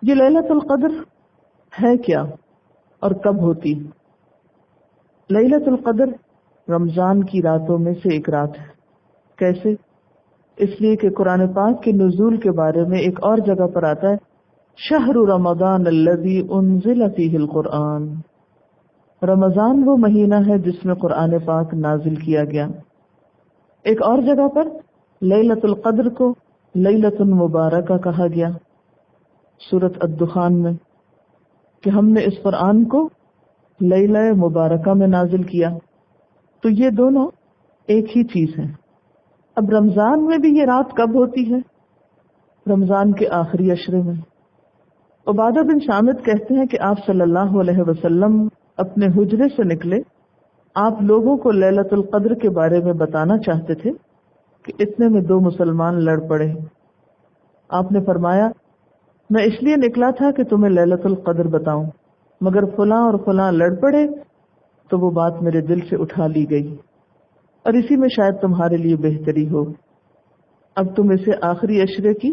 یہ لیلۃ القدر ہے کیا اور کب ہوتی؟ لیلۃ القدر رمضان کی راتوں میں سے ایک رات ہے۔ کیسے؟ اس لیے کہ قرآن پاک کے نزول کے بارے میں ایک اور جگہ پر آتا ہے شہر رمضان الذی انزل فیہ القرآن، رمضان وہ مہینہ ہے جس میں قرآن پاک نازل کیا گیا۔ ایک اور جگہ پر لیلۃ القدر کو لیلۃ مبارکہ کہا گیا سورۃ الدخان میں، کہ ہم نے اس قرآن کو لیلہ مبارکہ میں نازل کیا۔ تو یہ دونوں ایک ہی چیز ہے۔ اب رمضان میں بھی یہ رات کب ہوتی ہے؟ رمضان کے آخری عشرے میں۔ عبادہ بن صامت کہتے ہیں کہ آپ صلی اللہ علیہ وسلم اپنے حجرے سے نکلے، آپ لوگوں کو لیلۃ القدر کے بارے میں بتانا چاہتے تھے کہ اتنے میں 2 مسلمان لڑ پڑے۔ آپ نے فرمایا میں اس لیے نکلا تھا کہ تمہیں لیلۃ القدر بتاؤں، مگر فلاں اور فلاں لڑ پڑے تو وہ بات میرے دل سے اٹھا لی گئی، اور اسی میں شاید تمہارے لیے بہتری ہو۔ اب تم اسے آخری عشرے کی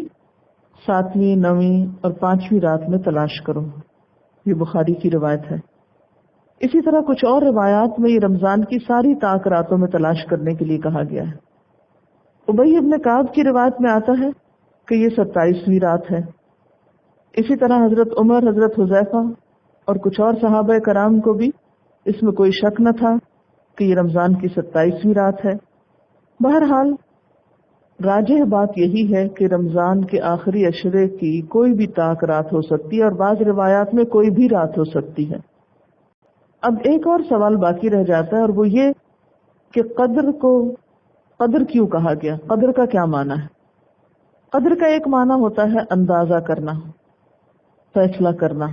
7ویں، 9ویں اور 5ویں رات میں تلاش کرو۔ یہ بخاری کی روایت ہے۔ اسی طرح کچھ اور روایات میں یہ رمضان کی ساری طاق راتوں میں تلاش کرنے کے لیے کہا گیا ہے۔ ابی ابن کعب کی روایت میں آتا ہے کہ یہ 27ویں رات ہے۔ اسی طرح حضرت عمر، حضرت حذیفہ اور کچھ اور صحابہ کرام کو بھی اس میں کوئی شک نہ تھا کہ یہ رمضان کی 27ویں رات ہے۔ بہرحال راجح بات یہی ہے کہ رمضان کے آخری عشرے کی کوئی بھی طاق رات ہو سکتی ہے، اور بعض روایات میں کوئی بھی رات ہو سکتی ہے۔ اب ایک اور سوال باقی رہ جاتا ہے، اور وہ یہ کہ قدر کو قدر کیوں کہا گیا؟ قدر کا کیا معنی ہے؟ قدر کا ایک معنی ہوتا ہے اندازہ کرنا، فیصلہ کرنا،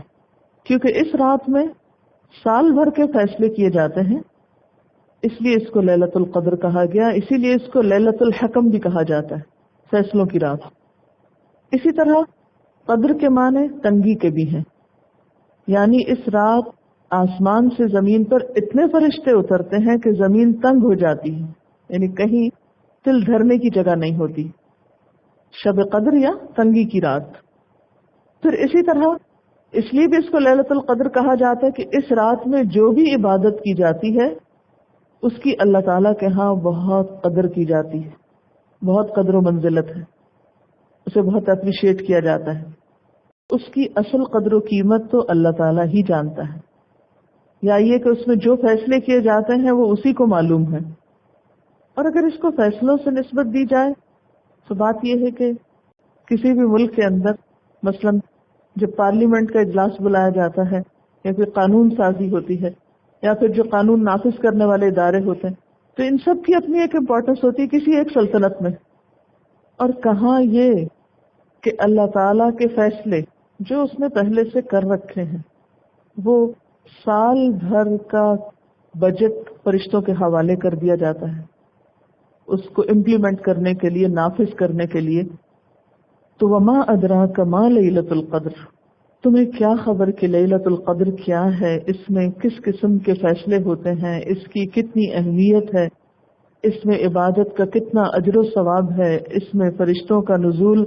کیونکہ اس رات میں سال بھر کے فیصلے کیے جاتے ہیں، اس لیے اس کو لیلۃ القدر کہا گیا۔ اسی لیے اس کو لیلۃ الحکم بھی کہا جاتا ہے، فیصلوں کی رات۔ اسی طرح قدر کے معنی تنگی کے بھی ہیں، یعنی اس رات آسمان سے زمین پر اتنے فرشتے اترتے ہیں کہ زمین تنگ ہو جاتی ہے، یعنی کہیں دل دھرنے کی جگہ نہیں ہوتی۔ شب قدر یا تنگی کی رات۔ پھر اسی طرح اس لیے بھی اس کو لیلۃ القدر کہا جاتا ہے کہ اس رات میں جو بھی عبادت کی جاتی ہے اس کی اللہ تعالیٰ کے ہاں بہت قدر کی جاتی ہے، بہت قدر و منزلت ہے، اسے بہت اپریشیٹ کیا جاتا ہے۔ اس کی اصل قدر و قیمت تو اللہ تعالیٰ ہی جانتا ہے، یا یہ کہ اس میں جو فیصلے کیے جاتے ہیں وہ اسی کو معلوم ہے۔ اور اگر اس کو فیصلوں سے نسبت دی جائے تو بات یہ ہے کہ کسی بھی ملک کے اندر مثلا جب پارلیمنٹ کا اجلاس بلایا جاتا ہے، یا پھر قانون سازی ہوتی ہے، یا پھر جو قانون نافذ کرنے والے ادارے ہوتے ہیں، تو ان سب کی اپنی ایک امپورٹنس ہوتی ہے کسی ایک سلطنت میں۔ اور کہاں یہ کہ اللہ تعالیٰ کے فیصلے جو اس نے پہلے سے کر رکھے ہیں وہ سال بھر کا بجٹ فرشتوں کے حوالے کر دیا جاتا ہے اس کو امپلیمنٹ کرنے کے لیے، نافذ کرنے کے لیے۔ تو وما ادراک ما لیلۃ القدر، تمہیں کیا خبر کہ لیلۃ القدر کیا ہے، اس میں کس قسم کے فیصلے ہوتے ہیں، اس کی کتنی اہمیت ہے، اس میں عبادت کا کتنا اجر و ثواب ہے، اس میں فرشتوں کا نزول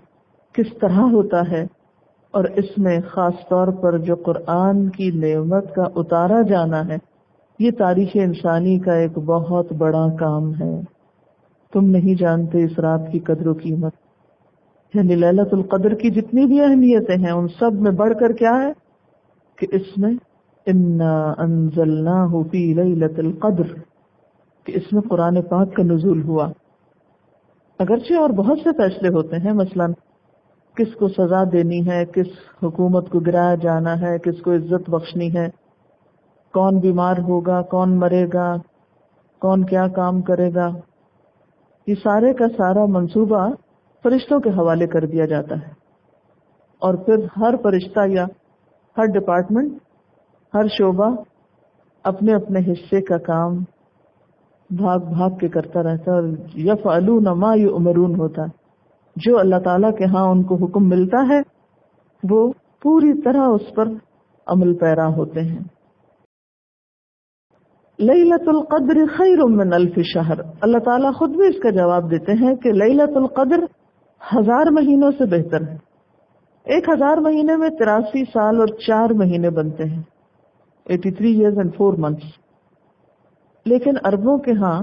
کس طرح ہوتا ہے، اور اس میں خاص طور پر جو قرآن کی نعمت کا اتارا جانا ہے، یہ تاریخ انسانی کا ایک بہت بڑا کام ہے۔ تم نہیں جانتے اس رات کی قدر و قیمت، یعنی لیلۃ القدر کی جتنی بھی اہمیتیں ہیں ان سب میں بڑھ کر کیا ہے کہ اس میں انا انزلناہ فی لیلۃ القدر، کہ اس میں قرآن پاک کا نزول ہوا۔ اگرچہ اور بہت سے فیصلے ہوتے ہیں، مثلا کس کو سزا دینی ہے، کس حکومت کو گرایا جانا ہے، کس کو عزت بخشنی ہے، کون بیمار ہوگا، کون مرے گا، کون کیا کام کرے گا، یہ سارے کا سارا منصوبہ فرشتوں کے حوالے کر دیا جاتا ہے۔ اور پھر ہر فرشتہ یا ہر ڈپارٹمنٹ، ہر شعبہ اپنے اپنے حصے کا کام بھاگ بھاگ کے کرتا رہتا ہے، اور یفعلون ما یؤمرون ہوتا ہے۔ جو اللہ تعالیٰ کے ہاں ان کو حکم ملتا ہے وہ پوری طرح اس پر عمل پیرا ہوتے ہیں۔ لیلۃ القدر خیر من الف شہر، اللہ تعالیٰ خود بھی اس کا جواب دیتے ہیں کہ لیلۃ القدر 1000 مہینوں سے بہتر ہے۔ 1000 مہینے میں 83 سال اور 4 مہینے بنتے ہیں، 83 years and 4 months. لیکن عربوں کے ہاں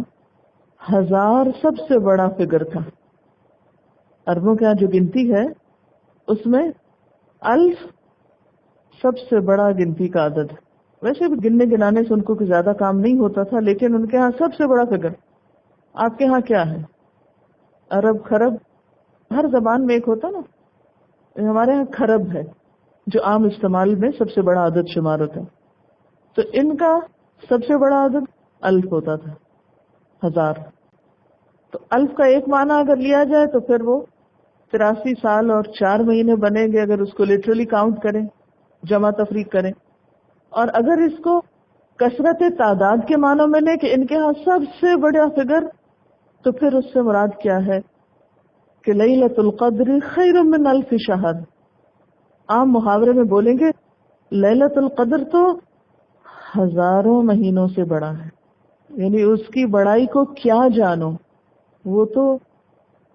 1000 سب سے بڑا فگر تھا. عربوں کے ہاں جو گنتی ہے اس میں 1000 سب سے بڑا گنتی کا عدد. ویسے بھی گننے گنانے سے ان کو کوئی زیادہ کام نہیں ہوتا تھا، لیکن ان کے ہاں سب سے بڑا فگر. آپ کے ہاں کیا ہے؟ ارب، خرب، ہر زبان میں ایک ہوتا نا. ہمارے ہاں خرب ہے جو عام استعمال میں سب سے بڑا عدد شمار ہوتا ہے. تو ان کا سب سے بڑا عدد 1000 ہوتا تھا، 1000. تو 1000 کا ایک معنی اگر لیا جائے تو پھر وہ 83 سال اور 4 مہینے بنیں گے اگر اس کو لٹرلی کاؤنٹ کریں، جمع تفریق کریں. اور اگر اس کو کثرت تعداد کے معنوں میں لیں کہ ان کے ہاں سب سے بڑا فگر، تو پھر اس سے مراد کیا ہے کہ لیلۃ القدر خیر من 1000 شہر. عام محاورے میں بولیں گے لیلۃ القدر تو ہزاروں مہینوں سے بڑا ہے، یعنی اس کی بڑائی کو کیا جانو، وہ تو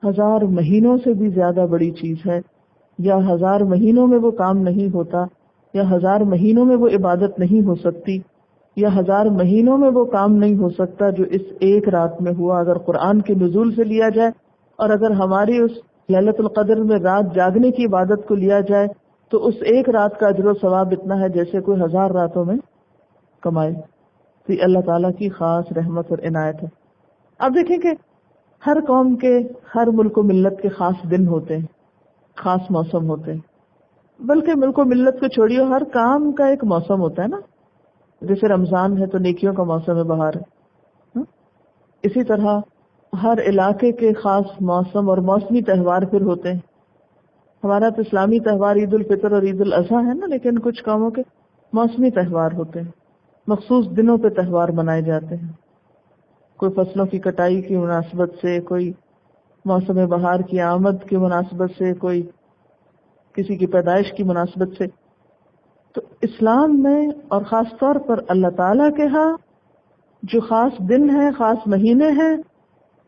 1000 مہینوں سے بھی زیادہ بڑی چیز ہے. یا 1000 مہینوں میں وہ کام نہیں ہوتا، یا 1000 مہینوں میں وہ عبادت نہیں ہو سکتی، یا 1000 مہینوں میں وہ کام نہیں ہو سکتا جو اس ایک رات میں ہوا. اگر قرآن کے نزول سے لیا جائے اور اگر ہماری اس لیلۃ القدر میں رات جاگنے کی عبادت کو لیا جائے تو اس ایک رات کا اجر و ثواب اتنا ہے جیسے کوئی 1000 راتوں میں کمائے. تو یہ اللہ تعالیٰ کی خاص رحمت اور عنایت ہے. اب دیکھیں کہ ہر قوم کے، ہر ملک و ملت کے خاص دن ہوتے ہیں، خاص موسم ہوتے ہیں. بلکہ ملک و ملت کو چھوڑیے، ہر کام کا ایک موسم ہوتا ہے نا. جیسے رمضان ہے تو نیکیوں کا موسم ہے، بہار ہے. اسی طرح ہر علاقے کے خاص موسم اور موسمی تہوار پھر ہوتے ہیں. ہمارا تو اسلامی تہوار عید الفطر اور عید الاضحیٰ ہے نا، لیکن کچھ قوموں کے موسمی تہوار ہوتے ہیں، مخصوص دنوں پہ تہوار منائے جاتے ہیں. کوئی فصلوں کی کٹائی کی مناسبت سے، کوئی موسم بہار کی آمد کی مناسبت سے، کوئی کسی کی پیدائش کی مناسبت سے. تو اسلام میں اور خاص طور پر اللہ تعالیٰ کے ہاں جو خاص دن ہیں، خاص مہینے ہیں،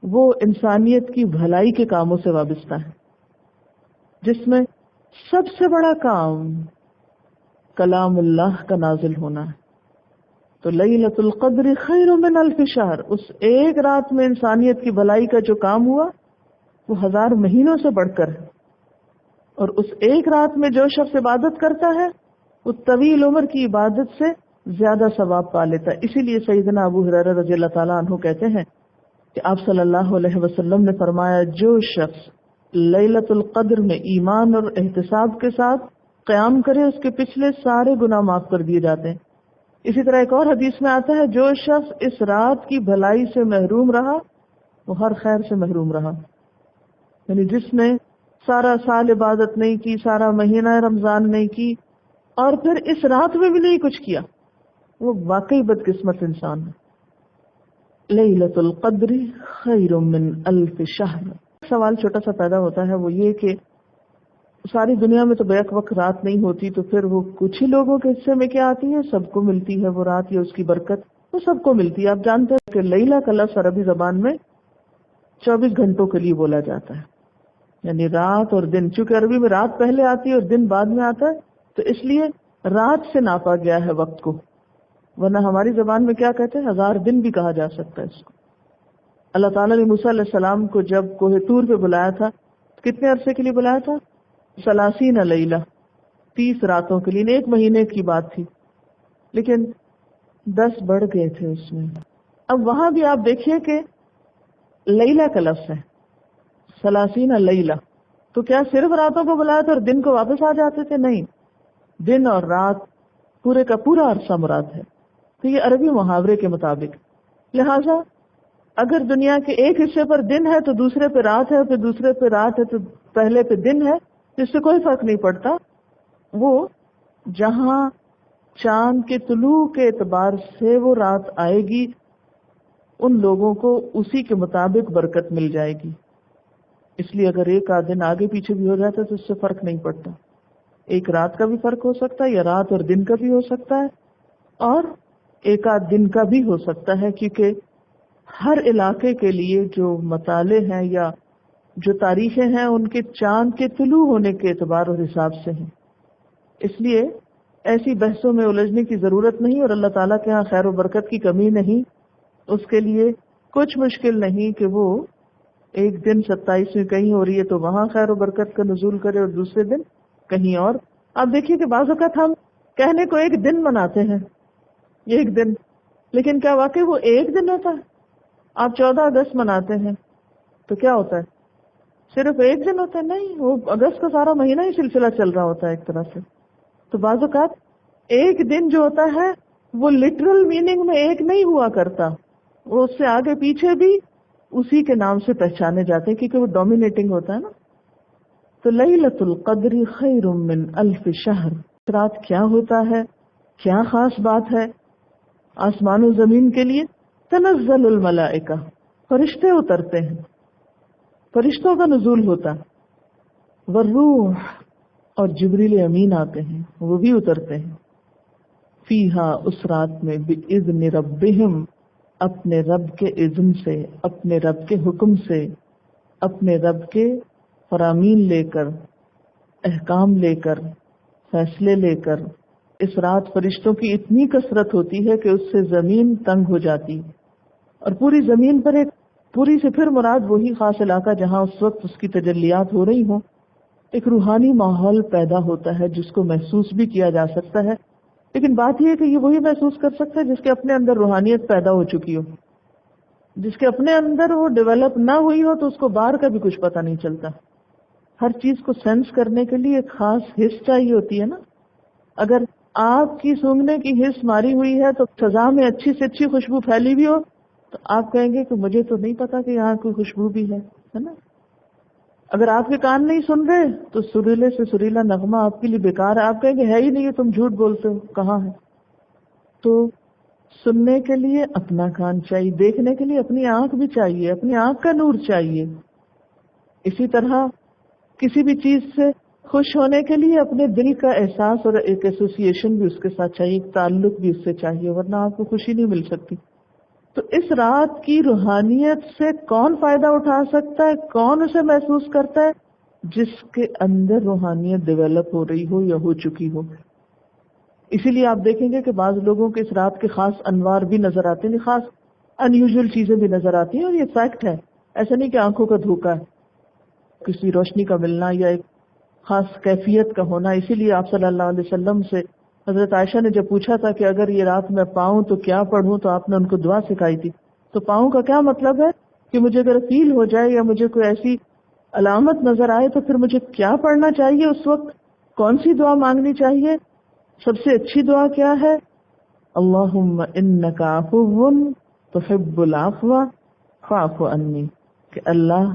وہ انسانیت کی بھلائی کے کاموں سے وابستہ ہے، جس میں سب سے بڑا کام کلام اللہ کا نازل ہونا ہے. تو لیلۃ القدر خیر من 1000 شہر، اس ایک رات میں انسانیت کی بھلائی کا جو کام ہوا وہ 1000 مہینوں سے بڑھ کر ہے. اور اس ایک رات میں جو شخص عبادت کرتا ہے وہ طویل عمر کی عبادت سے زیادہ ثواب پا لیتا ہے. اسی لیے سیدنا ابو ہریرہ رضی اللہ تعالیٰ عنہ کہتے ہیں کہ آپ صلی اللہ علیہ وسلم نے فرمایا، جو شخص لیلۃ القدر میں ایمان اور احتساب کے ساتھ قیام کرے اس کے پچھلے سارے گناہ معاف کر دیے جاتے ہیں. اسی طرح ایک اور حدیث میں آتا ہے، جو شخص اس رات کی بھلائی سے محروم رہا وہ ہر خیر سے محروم رہا. یعنی جس نے سارا سال عبادت نہیں کی، سارا مہینہ رمضان نہیں کی، اور پھر اس رات میں بھی نہیں کچھ کیا، وہ واقعی بدقسمت انسان ہے. لیلۃ القدر خیر من 1000 شہر. سوال چھوٹا سا پیدا ہوتا ہے، وہ یہ کہ ساری دنیا میں تو بیک وقت رات نہیں ہوتی، تو پھر وہ کچھ ہی لوگوں کے حصے میں کیا آتی ہے؟ سب کو ملتی ہے وہ رات یا اس کی برکت، وہ سب کو ملتی ہے. آپ جانتے ہیں کہ لیلہ کا لفظ عربی زبان میں 24 گھنٹوں کے لیے بولا جاتا ہے، یعنی رات اور دن. چونکہ عربی میں رات پہلے آتی ہے اور دن بعد میں آتا ہے، تو اس لیے رات سے ناپا گیا ہے وقت کو. ورنہ ہماری زبان میں کیا کہتے ہیں؟ 1000 دن بھی کہا جا سکتا ہے اس کو. اللہ تعالیٰ نے موسیٰ علیہ السلام کو جب کوہ طور پہ بلایا تھا، کتنے عرصے کے لیے بلایا تھا؟ 30 لیلہ، 30 راتوں کے لیے. 1 مہینے کی بات تھی، لیکن 10 بڑھ گئے تھے اس میں. اب وہاں بھی آپ دیکھیے کہ لیلہ کا لفظ ہے، 30 لیلہ. تو کیا صرف راتوں کو بلایا تھا اور دن کو واپس آ جاتے تھے؟ نہیں، دن اور رات پورے کا پورا عرصہ مراد ہے. تو یہ عربی محاورے کے مطابق. لہذا اگر دنیا کے ایک حصے پر دن ہے تو دوسرے پہ رات ہے، پھر دوسرے پہ رات ہے تو پہلے پہ دن ہے، جس سے کوئی فرق نہیں پڑتا. وہ جہاں چاند کے طلوع کے اعتبار سے وہ رات آئے گی، ان لوگوں کو اسی کے مطابق برکت مل جائے گی. اس لیے اگر ایک آدھ دن آگے پیچھے بھی ہو جاتا ہے تو اس سے فرق نہیں پڑتا. ایک رات کا بھی فرق ہو سکتا ہے، یا رات اور دن کا بھی ہو سکتا ہے، اور ایک آدھ دن کا بھی ہو سکتا ہے، کیونکہ ہر علاقے کے لیے جو مطالع ہیں یا جو تاریخیں ہیں ان کے چاند کے طلوع ہونے کے اعتبار اور حساب سے ہیں. اس لیے ایسی بحثوں میں الجھنے کی ضرورت نہیں، اور اللہ تعالیٰ کے ہاں خیر و برکت کی کمی نہیں. اس کے لیے کچھ مشکل نہیں کہ وہ ایک دن 27 میں کہیں ہو رہی ہے تو وہاں خیر و برکت کا نزول کرے اور دوسرے دن کہیں اور. آپ دیکھیے کہ بعض اوقات ہم کہنے کو ایک دن مناتے ہیں، ایک دن، لیکن کیا واقعی وہ ایک دن ہوتا ہے؟ آپ 14 اگست مناتے ہیں تو کیا ہوتا ہے؟ صرف ایک دن ہوتا ہے؟ نہیں، وہ اگست کا سارا مہینہ ہی سلسلہ چل رہا ہوتا ہے ایک طرح سے. تو بعض اوقات ایک دن جو ہوتا ہے وہ لٹرل میننگ میں ایک نہیں ہوا کرتا، وہ اس سے آگے پیچھے بھی اسی کے نام سے پہچانے جاتے ہیں کیونکہ وہ ڈومینیٹنگ ہوتا ہے نا. تو لیلۃ القدر خیر من الف شہر، رات کیا ہوتا ہے، کیا خاص بات ہے؟ آسمان و زمین کے لیے تنزل الملائکہ، فرشتے اترتے ہیں، فرشتوں کا نزول ہوتا، والروح، اور جبریل امین آتے ہیں وہ بھی اترتے ہیں. فیہا، اس رات میں، بإذن ربہم، اپنے رب کے اذن سے، اپنے رب کے حکم سے، اپنے رب کے فرامین لے کر، احکام لے کر، فیصلے لے کر. اس رات فرشتوں کی اتنی کثرت ہوتی ہے کہ اس سے زمین تنگ ہو جاتی، اور پوری زمین پر ایک پوری سے پھر مراد وہی خاص علاقہ جہاں اس وقت اس کی تجلیات ہو رہی ہوں، ایک روحانی ماحول پیدا ہوتا ہے جس کو محسوس بھی کیا جا سکتا ہے. لیکن بات یہ ہے کہ یہ وہی محسوس کر سکتا ہے جس کے اپنے اندر روحانیت پیدا ہو چکی ہو. جس کے اپنے اندر وہ ڈیولپ نہ ہوئی ہو تو اس کو باہر کا بھی کچھ پتہ نہیں چلتا. ہر چیز کو سینس کرنے کے لیے ایک خاص حس چاہیے ہوتی ہے نا. اگر آپ کی سونگھنے کی حس ماری ہوئی ہے تو فضا میں اچھی سے اچھی خوشبو پھیلی بھی ہو تو آپ کہیں گے کہ مجھے تو نہیں پتا کہ یہاں کوئی خوشبو بھی ہے نا. اگر آپ کے کان نہیں سن رہے تو سریلے سے سریلا نغمہ آپ کے لیے بیکار ہے، آپ کہیں گے ہے ہی نہیں، تم جھوٹ بولتے ہو، کہاں ہے. تو سننے کے لیے اپنا کان چاہیے، دیکھنے کے لیے اپنی آنکھ بھی چاہیے، اپنی آنکھ کا نور چاہیے. اسی طرح کسی بھی چیز سے خوش ہونے کے لیے اپنے دل کا احساس اور ایک ایسوسیشن بھی اس کے ساتھ چاہیے، ایک تعلق بھی اس سے چاہیے، ورنہ آپ کو خوشی نہیں مل سکتی. تو اس رات کی روحانیت سے کون فائدہ اٹھا سکتا ہے، کون اسے محسوس کرتا ہے؟ جس کے اندر روحانیت ڈیولپ ہو رہی ہو یا ہو چکی ہو. اسی لیے آپ دیکھیں گے کہ بعض لوگوں کے اس رات کے خاص انوار بھی نظر آتے ہیں، خاص انیوژل چیزیں بھی نظر آتی ہیں، اور یہ فیکٹ ہے، ایسا نہیں کہ آنکھوں کا دھوکہ ہے. کسی روشنی کا ملنا یا ایک خاص کیفیت کا ہونا. اسی لیے آپ صلی اللہ علیہ وسلم سے حضرت عائشہ نے جب پوچھا تھا کہ اگر یہ رات میں پاؤں تو کیا پڑھوں، تو آپ نے ان کو دعا سکھائی تھی. تو پاؤں کا کیا مطلب ہے کہ مجھے اگر فیل ہو جائے یا مجھے کوئی ایسی علامت نظر آئے تو پھر مجھے کیا پڑھنا چاہیے، اس وقت کون سی دعا مانگنی چاہیے؟ سب سے اچھی دعا کیا ہے؟ اللهم انک عفو تحب العفو فاعف عنی، کہ اللہ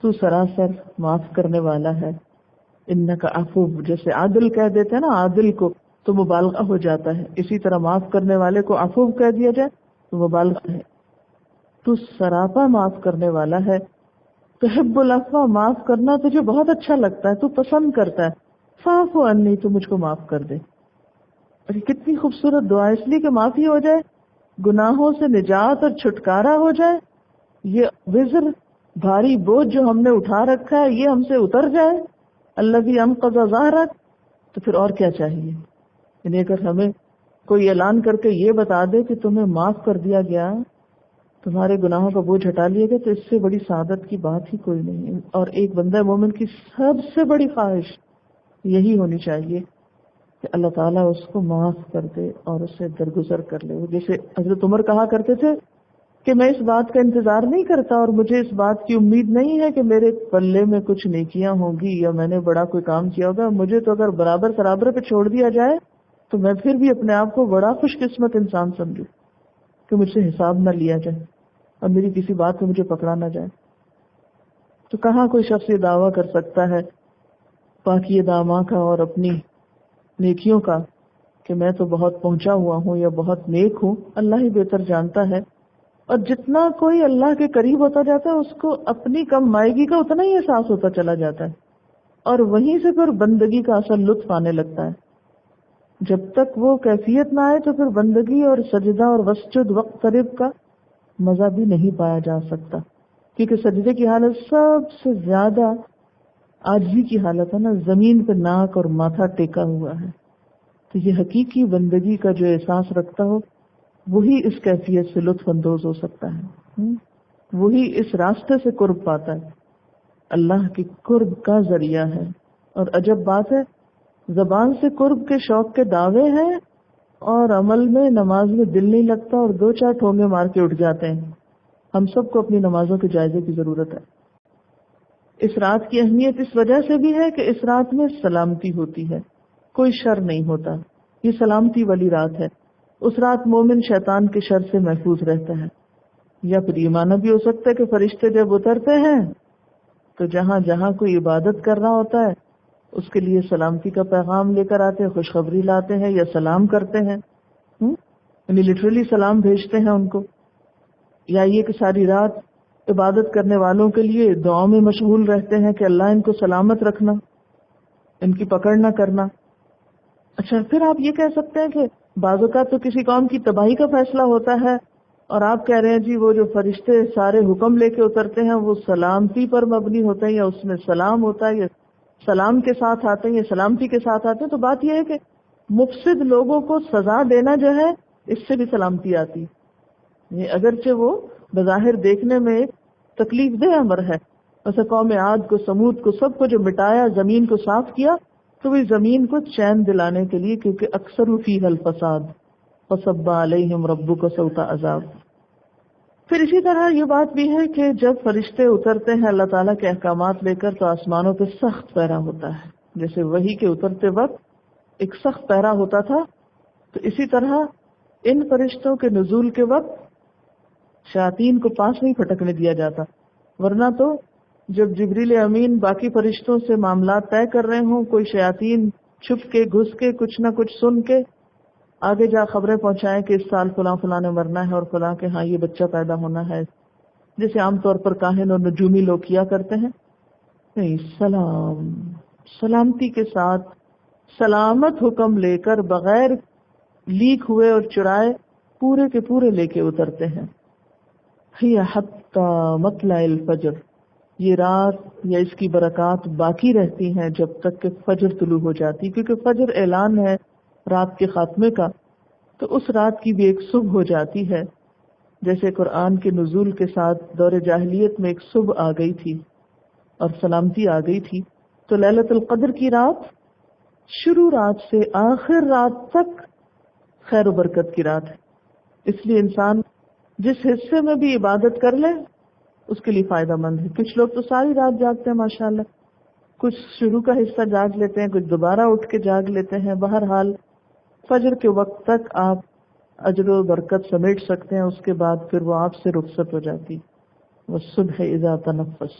تو سراسر معاف کرنے والا ہے. انک عفو، جیسے عادل کہہ دیتے ہیں نا، عادل کو تو مبالغہ ہو جاتا ہے، اسی طرح معاف کرنے والے کو عفو کہہ دیا جائے تو مبالغہ ہے. تو سراپا معاف کرنے والا ہے. تحب العفو، معاف کرنا تجھے بہت اچھا لگتا ہے، تو پسند کرتا ہے. فاعف عنی، تو مجھ کو معاف کر دے. اور یہ کتنی خوبصورت دعا ہے، اس لیے کہ معافی ہو جائے، گناہوں سے نجات اور چھٹکارا ہو جائے، یہ وزر بھاری بوجھ جو ہم نے اٹھا رکھا ہے یہ ہم سے اتر جائے. الذی انقض ظہرک، تو پھر اور کیا چاہیے؟ یعنی اگر ہمیں کوئی اعلان کر کے یہ بتا دے کہ تمہیں معاف کر دیا گیا، تمہارے گناہوں کا بوجھ ہٹا لیا گیا، تو اس سے بڑی سعادت کی بات ہی کوئی نہیں ہے. اور ایک بندہ مومن کی سب سے بڑی خواہش یہی ہونی چاہیے کہ اللہ تعالیٰ اس کو معاف کر دے اور اس سے درگزر کر لے. جیسے حضرت عمر کہا کرتے تھے کہ میں اس بات کا انتظار نہیں کرتا اور مجھے اس بات کی امید نہیں ہے کہ میرے پلے میں کچھ نیکیاں ہوں گی یا میں نے بڑا کوئی کام کیا ہوگا. مجھے تو اگر برابر سرابر پہ چھوڑ دیا جائے تو میں پھر بھی اپنے آپ کو بڑا خوش قسمت انسان سمجھوں کہ مجھ سے حساب نہ لیا جائے اور میری کسی بات پہ مجھے پکڑا نہ جائے. تو کہاں کوئی شخص یہ دعویٰ کر سکتا ہے پاکی داماں کا اور اپنی نیکیوں کا کہ میں تو بہت پہنچا ہوا ہوں یا بہت نیک ہوں؟ اللہ ہی بہتر جانتا ہے. اور جتنا کوئی اللہ کے قریب ہوتا جاتا ہے اس کو اپنی کم مائیگی کا اتنا ہی احساس ہوتا چلا جاتا ہے، اور وہیں سے پھر بندگی کا اصل لطف آنے لگتا ہے. جب تک وہ کیفیت نہ آئے تو پھر بندگی اور سجدہ اور وسجد وقت قریب کا مزہ بھی نہیں پایا جا سکتا. کیونکہ سجدے کی حالت سب سے زیادہ عاجزی کی حالت ہے نا، زمین پہ ناک اور ماتھا ٹیکا ہوا ہے. تو یہ حقیقی بندگی کا جو احساس رکھتا ہو وہی اس کیفیت سے لطف اندوز ہو سکتا ہے، وہی اس راستے سے قرب پاتا ہے. اللہ کے قرب کا ذریعہ ہے. اور عجب بات ہے، زبان سے قرب کے شوق کے دعوے ہیں اور عمل میں نماز میں دل نہیں لگتا اور دو چار ٹھونگے مار کے اٹھ جاتے ہیں. ہم سب کو اپنی نمازوں کے جائزے کی ضرورت ہے. اس رات کی اہمیت اس وجہ سے بھی ہے کہ اس رات میں سلامتی ہوتی ہے، کوئی شر نہیں ہوتا. یہ سلامتی والی رات ہے. اس رات مومن شیطان کے شر سے محفوظ رہتا ہے. یا پھر یہ مانا بھی ہو سکتا ہے کہ فرشتے جب اترتے ہیں تو جہاں جہاں کوئی عبادت کر رہا ہوتا ہے اس کے لیے سلامتی کا پیغام لے کر آتے ہیں، خوشخبری لاتے ہیں یا سلام کرتے ہیں، یعنی لٹرلی سلام بھیجتے ہیں ان کو. یا یہ کہ ساری رات عبادت کرنے والوں کے لیے دعاؤں میں مشغول رہتے ہیں کہ اللہ ان کو سلامت رکھنا، ان کی پکڑ نہ کرنا. اچھا، پھر آپ یہ کہہ سکتے ہیں کہ بعض اوقات تو کسی قوم کی تباہی کا فیصلہ ہوتا ہے اور آپ کہہ رہے ہیں جی وہ جو فرشتے سارے حکم لے کے اترتے ہیں وہ سلامتی پر مبنی ہوتے ہیں یا اس میں سلام ہوتا ہے یا سلام کے ساتھ آتے ہیں یا سلامتی کے ساتھ آتے ہیں. تو بات یہ ہے کہ مفسد لوگوں کو سزا دینا جو ہے اس سے بھی سلامتی آتی ہے. یہ اگرچہ وہ بظاہر دیکھنے میں ایک تکلیف دہ امر ہے، ویسے قوم عاد کو، سمود کو، سب کو جو مٹایا، زمین کو صاف کیا، تو وہ زمین کو چین دلانے کے لیے، کیونکہ اکثر فیہا الفساد فصب علیہم ربک صوت عذاب. پھر اسی طرح یہ بات بھی ہے کہ جب فرشتے اترتے ہیں اللہ تعالیٰ کے احکامات لے کر تو آسمانوں پہ سخت پہرا ہوتا ہے. جیسے وحی کے اترتے وقت ایک سخت پہرا ہوتا تھا، تو اسی طرح ان فرشتوں کے نزول کے وقت شیاطین کو پاس نہیں پھٹکنے دیا جاتا. ورنہ تو جب جبریل امین باقی فرشتوں سے معاملات طے کر رہے ہوں، کوئی شیاطین چھپ کے گھس کے کچھ نہ کچھ سن کے آگے جا خبریں پہنچائیں کہ اس سال فلاں فلاں نے مرنا ہے اور فلاں کے ہاں یہ بچہ پیدا ہونا ہے، جیسے عام طور پر کاہن اور نجومی لوگ کیا کرتے ہیں. نہیں، سلامتی کے ساتھ سلامت حکم لے کر بغیر لیک ہوئے اور چرائے پورے کے پورے لے کے اترتے ہیں. ہی حتی مطلع الفجر، یہ رات یا اس کی برکات باقی رہتی ہیں جب تک کہ فجر طلوع ہو جاتی، کیونکہ فجر اعلان ہے رات کے خاتمے کا. تو اس رات کی بھی ایک صبح ہو جاتی ہے، جیسے قرآن کے نزول کے ساتھ دور جاہلیت میں ایک صبح آ گئی تھی اور سلامتی آ گئی تھی. تو لیلۃ القدر کی رات شروع رات سے آخر رات تک خیر و برکت کی رات ہے. اس لیے انسان جس حصے میں بھی عبادت کر لے اس کے لیے فائدہ مند ہے. کچھ لوگ تو ساری رات جاگتے ہیں ماشاءاللہ، کچھ شروع کا حصہ جاگ لیتے ہیں، کچھ دوبارہ اٹھ کے جاگ لیتے ہیں. بہرحال فجر کے وقت تک آپ اجر و برکت سمیٹ سکتے ہیں، اس کے بعد پھر وہ آپ سے رخصت ہو جاتی. والصبح اذا تنفس.